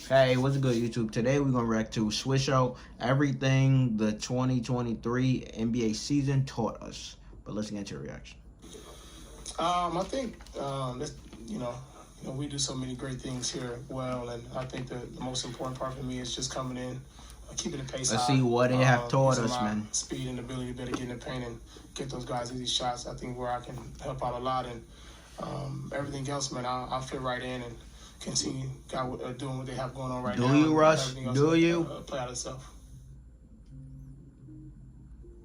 Hey, what's good, YouTube? Today we're gonna react to Swish Out everything the 2023 NBA season taught us. But let's get into a reaction. I think this, we do so many great things here. Well, and I think the most important part for me is just coming in, keeping the pace high. Let's see what they have taught us, my man. Speed and ability to better get in the paint and get those guys easy shots. I think where I can help out a lot, and everything else, man, I'll fit right in and continue doing what they have going on right now. Do you, Russ? Do you? Play out itself.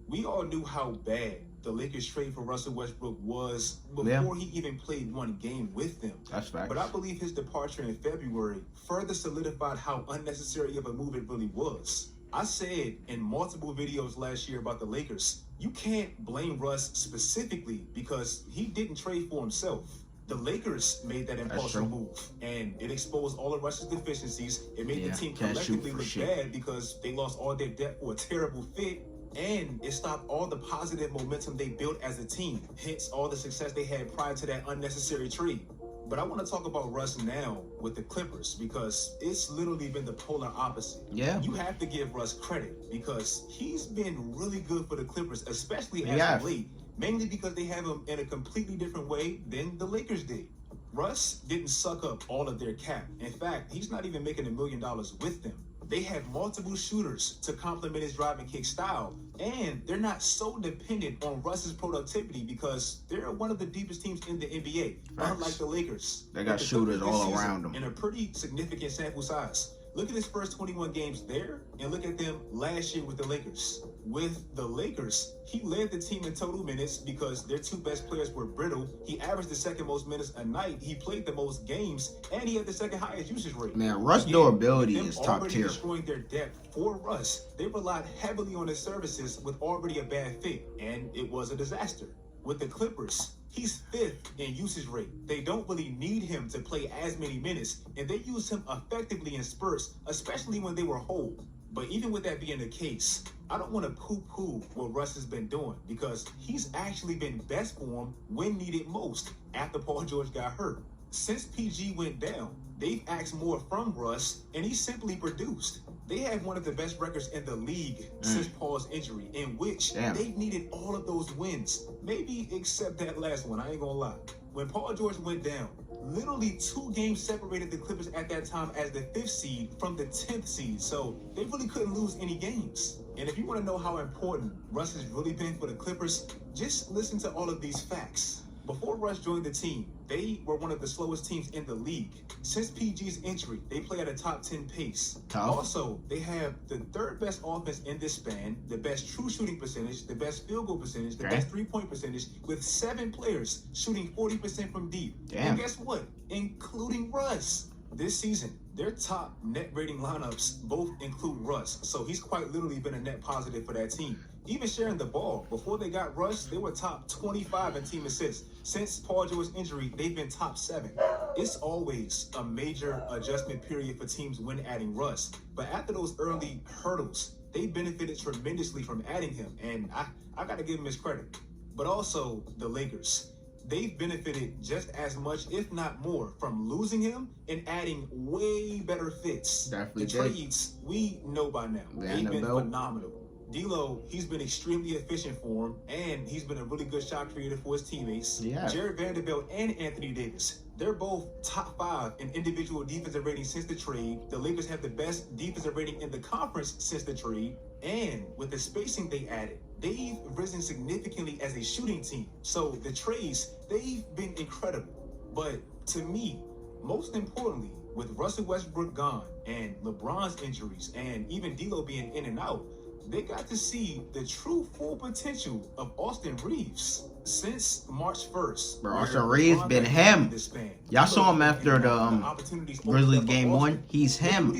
We all knew how bad the Lakers trade for Russell Westbrook was before he even played one game with them. That's fact. But I believe his departure in February further solidified how unnecessary of a move it really was. I said in multiple videos last year about the Lakers, you can't blame Russ specifically because he didn't trade for himself. The Lakers made that impulsive move, and it exposed all of Russ's deficiencies. It made the team collectively look bad because they lost all their depth for a terrible fit. And it stopped all the positive momentum they built as a team, hence all the success they had prior to that unnecessary trade. But I want to talk about Russ now with the Clippers because it's literally been the polar opposite. Yeah. You have to give Russ credit because he's been really good for the Clippers, especially as of late, mainly because they have him in a completely different way than the Lakers did. Russ didn't suck up all of their cap. In fact, he's not even making $1 million with them. They have multiple shooters to complement his drive and kick style, and they're not so dependent on Russ's productivity because they're one of the deepest teams in the NBA, unlike the Lakers. They got shooters all around them. In a pretty significant sample size. Look at his first 21 games there, and look at them last year with the Lakers. With the Lakers, he led the team in total minutes because their two best players were brittle. He averaged the second most minutes a night. He played the most games, and he had the second highest usage rate. Man, Russ' durability is top tier. Destroying their depth for Russ, they relied heavily on his services with already a bad fit, and it was a disaster. With the Clippers, he's 5th in usage rate. They don't really need him to play as many minutes, and they use him effectively in spurts, especially when they were whole. But even with that being the case, I don't want to poo-poo what Russ has been doing because he's actually been best for him when needed most after Paul George got hurt. Since PG went down, they've asked more from Russ, and he simply produced. They have one of the best records in the league since Paul's injury, in which they've needed all of those wins. Maybe except that last one, I ain't gonna lie. When Paul George went down, literally 2 games separated the Clippers at that time as the 5th seed from the 10th seed, so they really couldn't lose any games. And if you want to know how important Russ has really been for the Clippers, just listen to all of these facts. Before Russ joined the team, they were one of the slowest teams in the league. Since PG's injury, they play at a top 10 pace. Also, they have the 3rd best offense in this span, the best true shooting percentage, the best field goal percentage, the best 3-point percentage, with 7 players shooting 40% from deep. And guess what? Including Russ. This season, their top net rating lineups both include Russ, so he's quite literally been a net positive for that team. Even sharing the ball, before they got Russ, they were top 25 in team assists. Since Paul George's injury, they've been top 7. It's always a major adjustment period for teams when adding Russ, but after those early hurdles, they benefited tremendously from adding him, and I gotta give him his credit. But also, the Lakers. They've benefited just as much, if not more, from losing him and adding way better fits. Definitely the trades, we know by now. They've been phenomenal. D'Lo, he's been extremely efficient for him, and he's been a really good shot creator for his teammates. Jared Vanderbilt and Anthony Davis, they're both top 5 in individual defensive rating since the trade. The Lakers have the best defensive rating in the conference since the trade, and with the spacing they added, they've risen significantly as a shooting team. So the trades, they've been incredible. But to me, most importantly, with Russell Westbrook gone and LeBron's injuries and even D'Lo being in and out, they got to see the true full potential of Austin Reeves. Since March 1st, Austin Reeves been him. Y'all saw him after the Grizzlies game 1. He's him.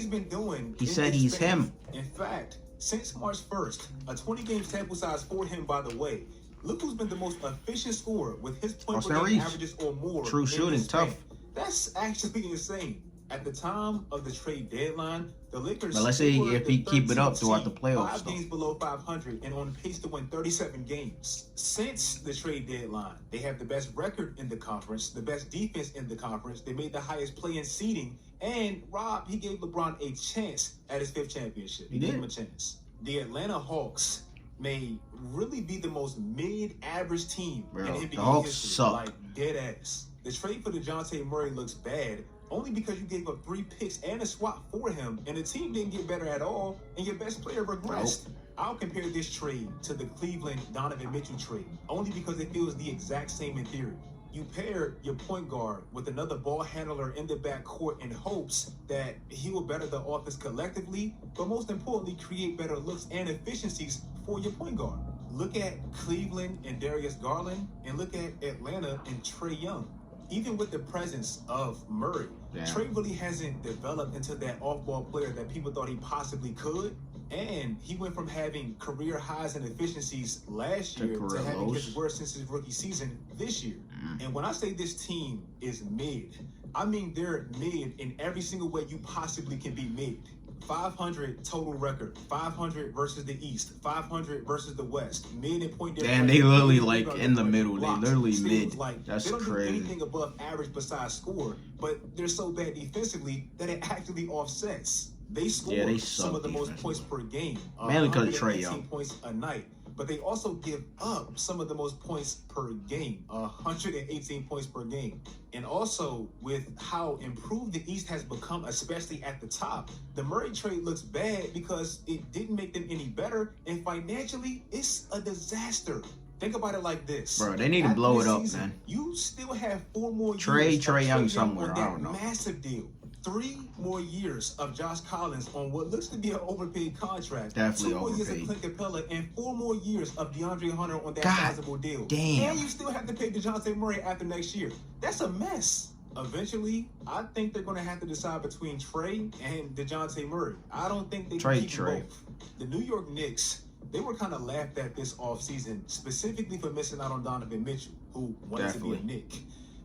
He said he's him. In fact, since March 1st, a 20-game sample size for him, by the way. Look who's been the most efficient scorer with his point per game averages or more. True shooting, tough. That's actually insane. At the time of the trade deadline, the Lakers. But let's see if he keep it up throughout the playoffs. 5 games below 500 and on pace to win 37 games. Since the trade deadline, they have the best record in the conference, the best defense in the conference. They made the highest play-in seeding, And Rob, he gave LeBron a chance at his 5th championship. He gave him a chance. The Atlanta Hawks may really be the most mid-average team in NBA the Hawks history. suck. Like, dead ass. The trade for DeJounte Murray looks bad only because you gave up 3 picks and a swap for him, and the team didn't get better at all, and your best player regressed. Nope. I'll compare this trade to the Cleveland Donovan Mitchell trade, only because it feels the exact same in theory. You pair your point guard with another ball handler in the backcourt in hopes that he will better the offense collectively, but most importantly, create better looks and efficiencies for your point guard. Look at Cleveland and Darius Garland, and look at Atlanta and Trae Young. Even with the presence of Murray, Trae really hasn't developed into that off-ball player that people thought he possibly could. And he went from having career highs and efficiencies last year to having his worst since his rookie season this year. And when I say this team is mid, I mean they're mid in every single way you possibly can be mid. 500 total record, 500 versus the East, 500 versus the West, mid and point difference. Damn, they literally like in the middle. They literally mid. Like, that's they don't crazy. do anything above average besides score, but they're so bad defensively that it actually offsets. They score some of the most points per game. Mainly because of Trae 18 Young. points a night. But they also give up some of the most points per game. 118 points per game. And also, with how improved the East has become, especially at the top, the Murray trade looks bad because it didn't make them any better. And financially, it's a disaster. Think about it like this. Bro, they need to blow it up, season, man. You still have 4 more years. Trae Young somewhere. I don't know. Massive deal. 3 more years of Josh Collins on what looks to be an overpaid contract. Definitely 2 more years of overpaid. Clint Capella, and 4 more years of DeAndre Hunter on that sizable deal. Damn. And you still have to pay DeJounte Murray after next year. That's a mess. Eventually, I think they're going to have to decide between Trae and DeJounte Murray. I don't think they can keep both. The New York Knicks, they were kind of laughed at this offseason, specifically for missing out on Donovan Mitchell, who wanted to be a Knick.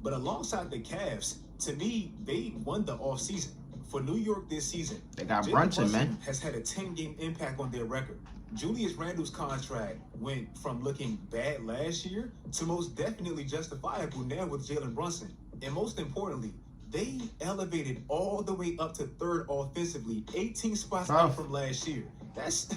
But alongside the Cavs, to me, they won the offseason. For New York this season, they got Brunson, man. Has had a 10-game impact on their record. Julius Randle's contract went from looking bad last year to most definitely justifiable now with Jalen Brunson. And most importantly, they elevated all the way up to 3rd offensively, 18 spots up from last year. That's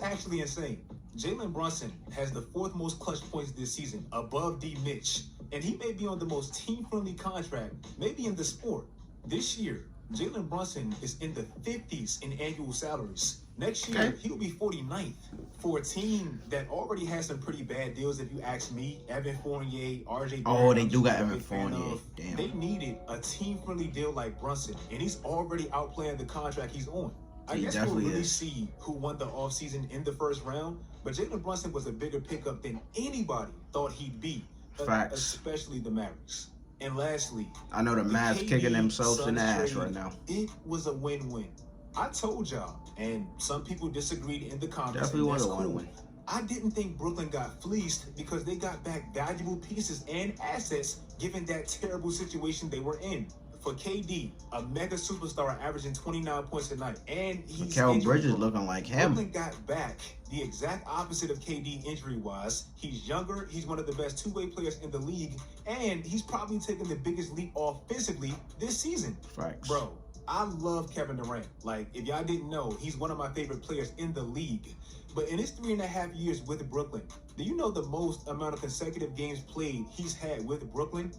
actually insane. Jalen Brunson has the 4th most clutch points this season, above D. Mitch. And he may be on the most team-friendly contract, maybe in the sport. This year, Jalen Brunson is in the 50s in annual salaries. Next year, he'll be 49th for a team that already has some pretty bad deals, if you ask me. Evan Fournier, RJ. Oh, they do got Evan Fournier. Damn. They needed a team-friendly deal like Brunson, and he's already outplaying the contract he's on. I guess we'll really see who won the offseason in the 1st round, but Jalen Brunson was a bigger pickup than anybody thought he'd be. Facts. Especially the Mavericks. And lastly, I know the Mavs kicking themselves in the ass trade, right now. It was a win-win. I told y'all, and some people disagreed in the comments. Definitely was a win-win. I didn't think Brooklyn got fleeced because they got back valuable pieces and assets given that terrible situation they were in. For KD, a mega superstar averaging 29 points a night, and he's Mikal Bridges looking like him. Brooklyn got back the exact opposite of KD injury-wise. He's younger, he's one of the best two-way players in the league, and he's probably taking the biggest leap offensively this season. Facts. Bro, I love Kevin Durant. Like, if y'all didn't know, he's one of my favorite players in the league. But in his 3.5 years with Brooklyn, do you know the most amount of consecutive games played he's had with Brooklyn?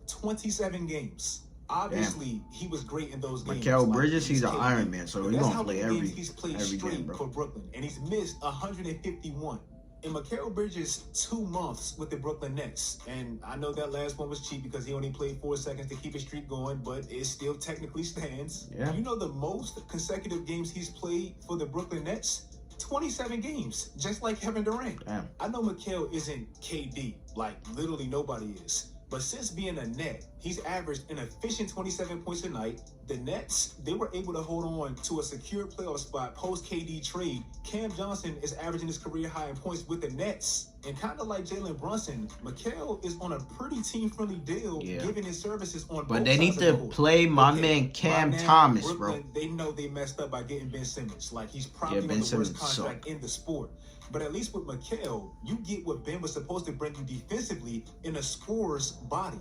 27 games. Obviously, he was great in those games. Mikal Bridges, he's an Iron Man, so he's gonna play every game, bro. For Brooklyn, and he's missed 151. And Mikal Bridges 2 months with the Brooklyn Nets, and I know that last one was cheap because he only played 4 seconds to keep his streak going, but it still technically stands. Yeah. You know the most consecutive games he's played for the Brooklyn Nets? 27 games, just like Kevin Durant. Damn. I know Mikal isn't KD, like literally nobody is. But since being a Net, he's averaged an efficient 27 points a night. The Nets, they were able to hold on to a secure playoff spot post-KD trade. Cam Johnson is averaging his career high in points with the Nets. And kind of like Jalen Brunson, Mikal is on a pretty team-friendly deal, giving his services on both sides. But they need to play my man Cam Thomas, Brooklyn, bro. They know they messed up by getting Ben Simmons. Like, he's probably on the worst contract in the sport. But at least with Mikal, you get what Ben was supposed to bring you defensively in a scorer's body.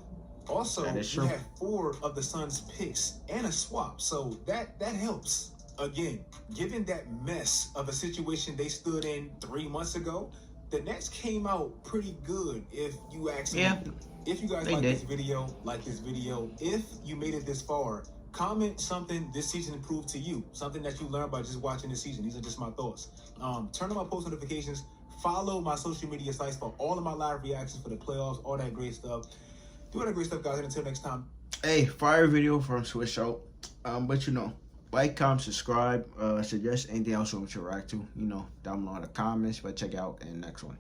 Also, That is we true. had 4 of the Suns' picks and a swap, so that helps. Again, given that mess of a situation they stood in 3 months ago, the Nets came out pretty good, if you ask me. Yeah, If you guys they like did. this video, if you made it this far, comment something this season proved to you, something that you learned by just watching this season. These are just my thoughts. Turn on my post notifications, follow my social media sites for all of my live reactions for the playoffs, all that great stuff. Do all that great stuff, guys, and until next time. Hey, fire video from Switch Out. But like, comment, subscribe, suggest anything else you want to react to, down below in the comments. But check out in the next one.